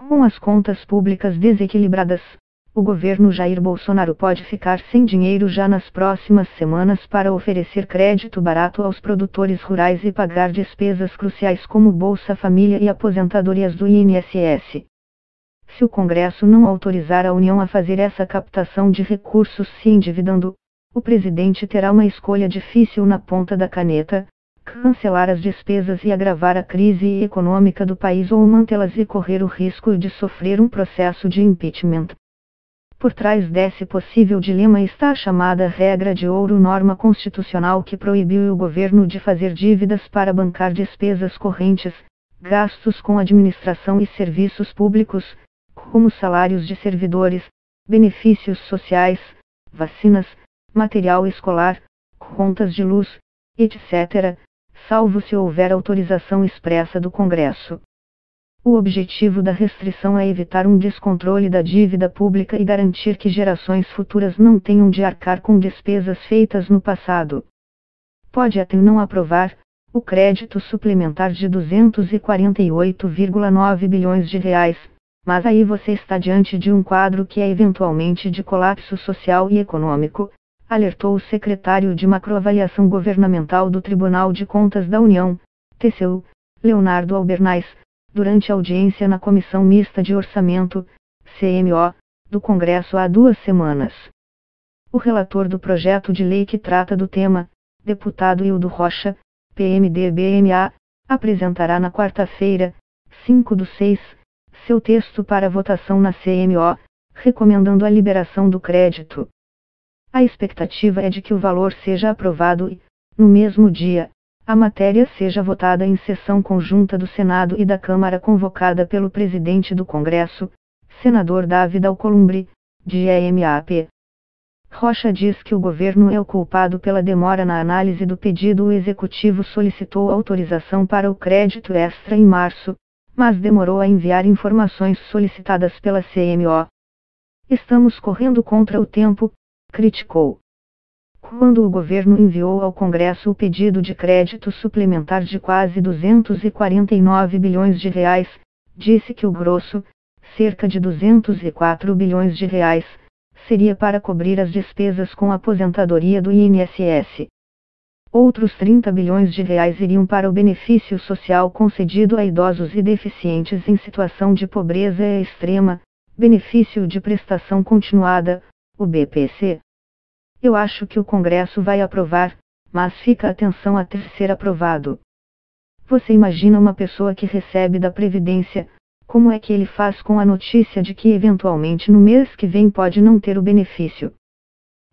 Com as contas públicas desequilibradas, o governo Jair Bolsonaro pode ficar sem dinheiro já nas próximas semanas para oferecer crédito barato aos produtores rurais e pagar despesas cruciais como Bolsa Família e aposentadorias do INSS. Se o Congresso não autorizar a União a fazer essa captação de recursos se endividando, o presidente terá uma escolha difícil na ponta da caneta: cancelar as despesas e agravar a crise econômica do país, ou mantê-las e correr o risco de sofrer um processo de impeachment. Por trás desse possível dilema está a chamada regra de ouro, norma constitucional que proibiu o governo de fazer dívidas para bancar despesas correntes, gastos com administração e serviços públicos, como salários de servidores, benefícios sociais, vacinas, material escolar, contas de luz, etc., salvo se houver autorização expressa do Congresso. O objetivo da restrição é evitar um descontrole da dívida pública e garantir que gerações futuras não tenham de arcar com despesas feitas no passado. Pode até não aprovar o crédito suplementar de 248,9 bilhões de reais, mas aí você está diante de um quadro que é eventualmente de colapso social e econômico, alertou o secretário de Macroavaliação Governamental do Tribunal de Contas da União, TCU, Leonardo Albernaz, durante a audiência na Comissão Mista de Orçamento, CMO, do Congresso há 2 semanas. O relator do projeto de lei que trata do tema, deputado Hildo Rocha, PMDB-MA, apresentará na quarta-feira, 5/6, seu texto para votação na CMO, recomendando a liberação do crédito. A expectativa é de que o valor seja aprovado e, no mesmo dia, a matéria seja votada em sessão conjunta do Senado e da Câmara convocada pelo presidente do Congresso, senador David Alcolumbre, de EMAP. Rocha diz que o governo é o culpado pela demora na análise do pedido. O executivo solicitou autorização para o crédito extra em março, mas demorou a enviar informações solicitadas pela CMO. Estamos correndo contra o tempo, criticou. Quando o governo enviou ao Congresso o pedido de crédito suplementar de quase 249 bilhões de reais, disse que o grosso, cerca de 204 bilhões de reais, seria para cobrir as despesas com a aposentadoria do INSS. Outros 30 bilhões de reais iriam para o benefício social concedido a idosos e deficientes em situação de pobreza extrema, benefício de prestação continuada, o BPC. Eu acho que o Congresso vai aprovar, mas fica atenção até ser aprovado. Você imagina uma pessoa que recebe da Previdência, como é que ele faz com a notícia de que eventualmente no mês que vem pode não ter o benefício?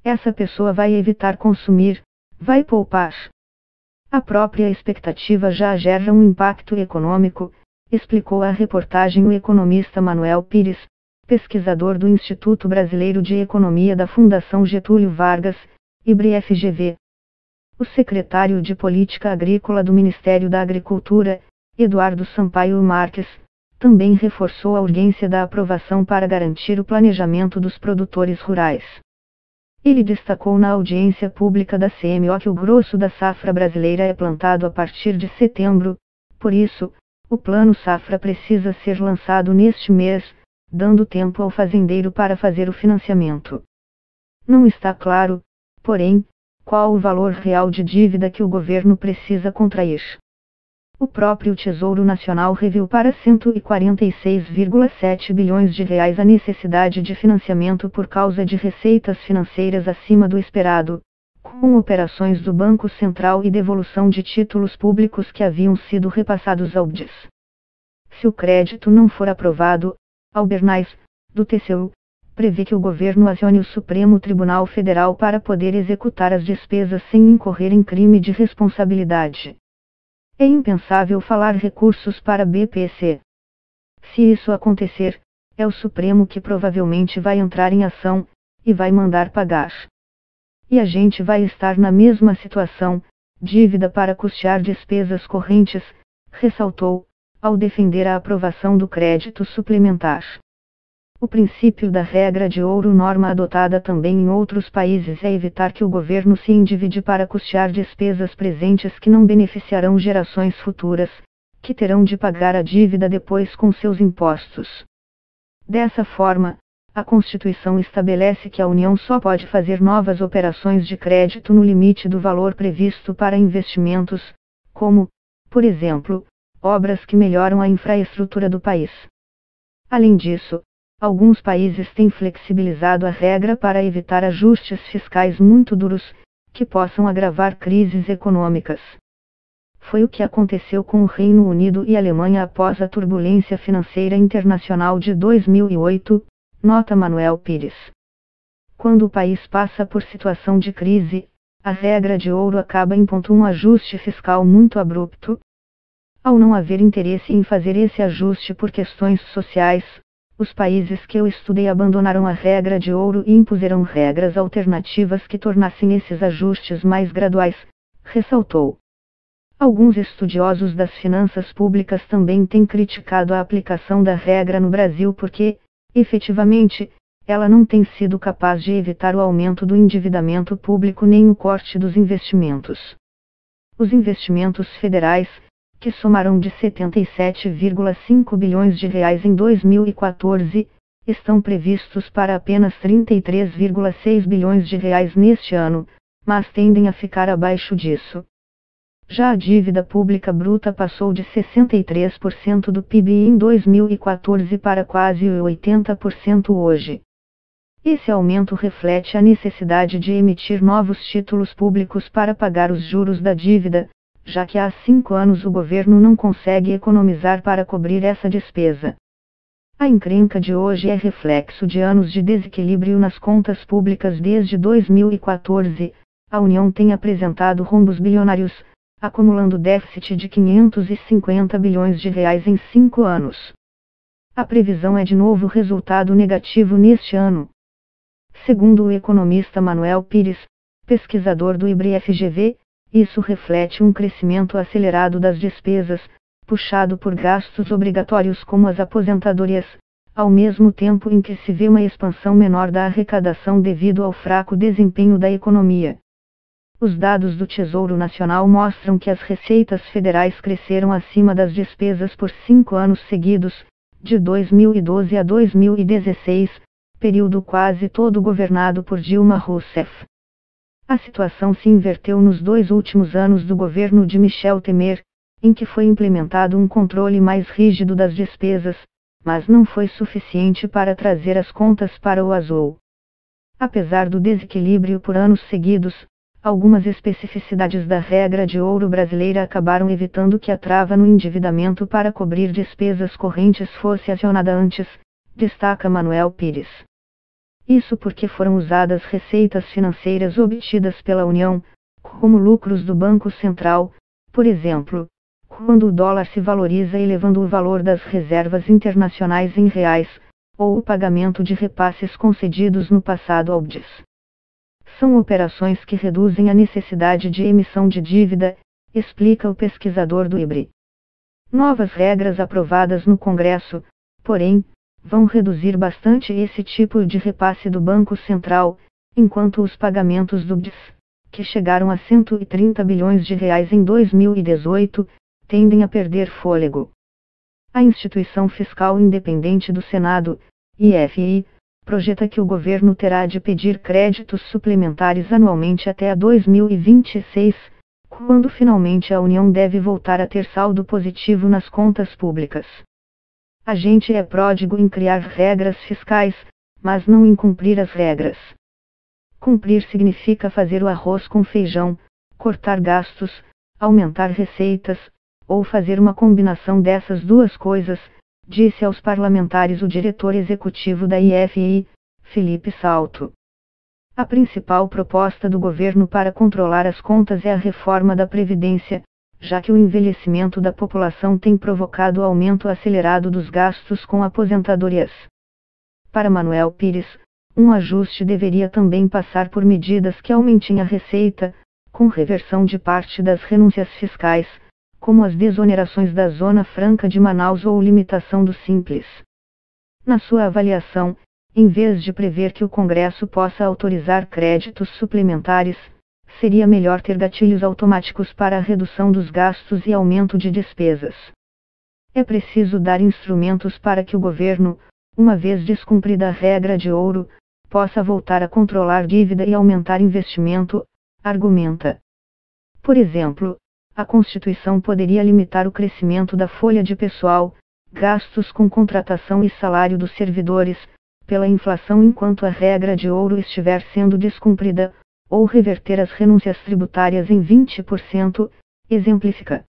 Essa pessoa vai evitar consumir, vai poupar. A própria expectativa já gera um impacto econômico, explicou a reportagem o economista Manuel Pires, pesquisador do Instituto Brasileiro de Economia da Fundação Getúlio Vargas, IBRE-FGV. O secretário de Política Agrícola do Ministério da Agricultura, Eduardo Sampaio Marques, também reforçou a urgência da aprovação para garantir o planejamento dos produtores rurais. Ele destacou na audiência pública da CMO que o grosso da safra brasileira é plantado a partir de setembro, por isso, o Plano Safra precisa ser lançado neste mês, dando tempo ao fazendeiro para fazer o financiamento. Não está claro, porém, qual o valor real de dívida que o governo precisa contrair. O próprio Tesouro Nacional reviu para 146,7 bilhões de reais a necessidade de financiamento por causa de receitas financeiras acima do esperado, com operações do Banco Central e devolução de títulos públicos que haviam sido repassados ao BDS. Se o crédito não for aprovado, Albernaz, do TCU, prevê que o governo acione o Supremo Tribunal Federal para poder executar as despesas sem incorrer em crime de responsabilidade. É impensável falar recursos para BPC. Se isso acontecer, é o Supremo que provavelmente vai entrar em ação, e vai mandar pagar. E a gente vai estar na mesma situação, dívida para custear despesas correntes, ressaltou, ao defender a aprovação do crédito suplementar. O princípio da regra de ouro, norma adotada também em outros países, é evitar que o governo se endivide para custear despesas presentes que não beneficiarão gerações futuras, que terão de pagar a dívida depois com seus impostos. Dessa forma, a Constituição estabelece que a União só pode fazer novas operações de crédito no limite do valor previsto para investimentos, como, por exemplo, obras que melhoram a infraestrutura do país. Além disso, alguns países têm flexibilizado a regra para evitar ajustes fiscais muito duros, que possam agravar crises econômicas. Foi o que aconteceu com o Reino Unido e Alemanha após a turbulência financeira internacional de 2008, nota Manuel Pires. Quando o país passa por situação de crise, a regra de ouro acaba em um ajuste fiscal muito abrupto. Ao não haver interesse em fazer esse ajuste por questões sociais, os países que eu estudei abandonaram a regra de ouro e impuseram regras alternativas que tornassem esses ajustes mais graduais, ressaltou. Alguns estudiosos das finanças públicas também têm criticado a aplicação da regra no Brasil porque, efetivamente, ela não tem sido capaz de evitar o aumento do endividamento público nem o corte dos investimentos. Os investimentos federais, que somaram de 77,5 bilhões de reais em 2014, estão previstos para apenas 33,6 bilhões de reais neste ano, mas tendem a ficar abaixo disso. Já a dívida pública bruta passou de 63% do PIB em 2014 para quase 80% hoje. Esse aumento reflete a necessidade de emitir novos títulos públicos para pagar os juros da dívida, já que há 5 anos o governo não consegue economizar para cobrir essa despesa. A encrenca de hoje é reflexo de anos de desequilíbrio nas contas públicas desde 2014, a União tem apresentado rombos bilionários, acumulando déficit de 550 bilhões de reais em 5 anos. A previsão é de novo resultado negativo neste ano. Segundo o economista Manuel Pires, pesquisador do IBRE-FGV, isso reflete um crescimento acelerado das despesas, puxado por gastos obrigatórios como as aposentadorias, ao mesmo tempo em que se vê uma expansão menor da arrecadação devido ao fraco desempenho da economia. Os dados do Tesouro Nacional mostram que as receitas federais cresceram acima das despesas por 5 anos seguidos, de 2012 a 2016, período quase todo governado por Dilma Rousseff. A situação se inverteu nos 2 últimos anos do governo de Michel Temer, em que foi implementado um controle mais rígido das despesas, mas não foi suficiente para trazer as contas para o azul. Apesar do desequilíbrio por anos seguidos, algumas especificidades da regra de ouro brasileira acabaram evitando que a trava no endividamento para cobrir despesas correntes fosse acionada antes, destaca Manuel Pires. Isso porque foram usadas receitas financeiras obtidas pela União, como lucros do Banco Central, por exemplo, quando o dólar se valoriza elevando o valor das reservas internacionais em reais, ou o pagamento de repasses concedidos no passado ao BDS. São operações que reduzem a necessidade de emissão de dívida, explica o pesquisador do IBRE. Novas regras aprovadas no Congresso, porém, vão reduzir bastante esse tipo de repasse do Banco Central, enquanto os pagamentos do BDS, que chegaram a 130 bilhões de reais em 2018, tendem a perder fôlego. A Instituição Fiscal Independente do Senado, IFI, projeta que o governo terá de pedir créditos suplementares anualmente até 2026, quando finalmente a União deve voltar a ter saldo positivo nas contas públicas. A gente é pródigo em criar regras fiscais, mas não em cumprir as regras. Cumprir significa fazer o arroz com feijão, cortar gastos, aumentar receitas, ou fazer uma combinação dessas duas coisas, disse aos parlamentares o diretor executivo da IFI, Felipe Salto. A principal proposta do governo para controlar as contas é a reforma da Previdência, já que o envelhecimento da população tem provocado o aumento acelerado dos gastos com aposentadorias. Para Manuel Pires, um ajuste deveria também passar por medidas que aumentem a receita, com reversão de parte das renúncias fiscais, como as desonerações da Zona Franca de Manaus ou limitação do Simples. Na sua avaliação, em vez de prever que o Congresso possa autorizar créditos suplementares, seria melhor ter gatilhos automáticos para a redução dos gastos e aumento de despesas. É preciso dar instrumentos para que o governo, uma vez descumprida a regra de ouro, possa voltar a controlar dívida e aumentar investimento, argumenta. Por exemplo, a Constituição poderia limitar o crescimento da folha de pessoal, gastos com contratação e salário dos servidores, pela inflação enquanto a regra de ouro estiver sendo descumprida, ou reverter as renúncias tributárias em 20%, exemplifica.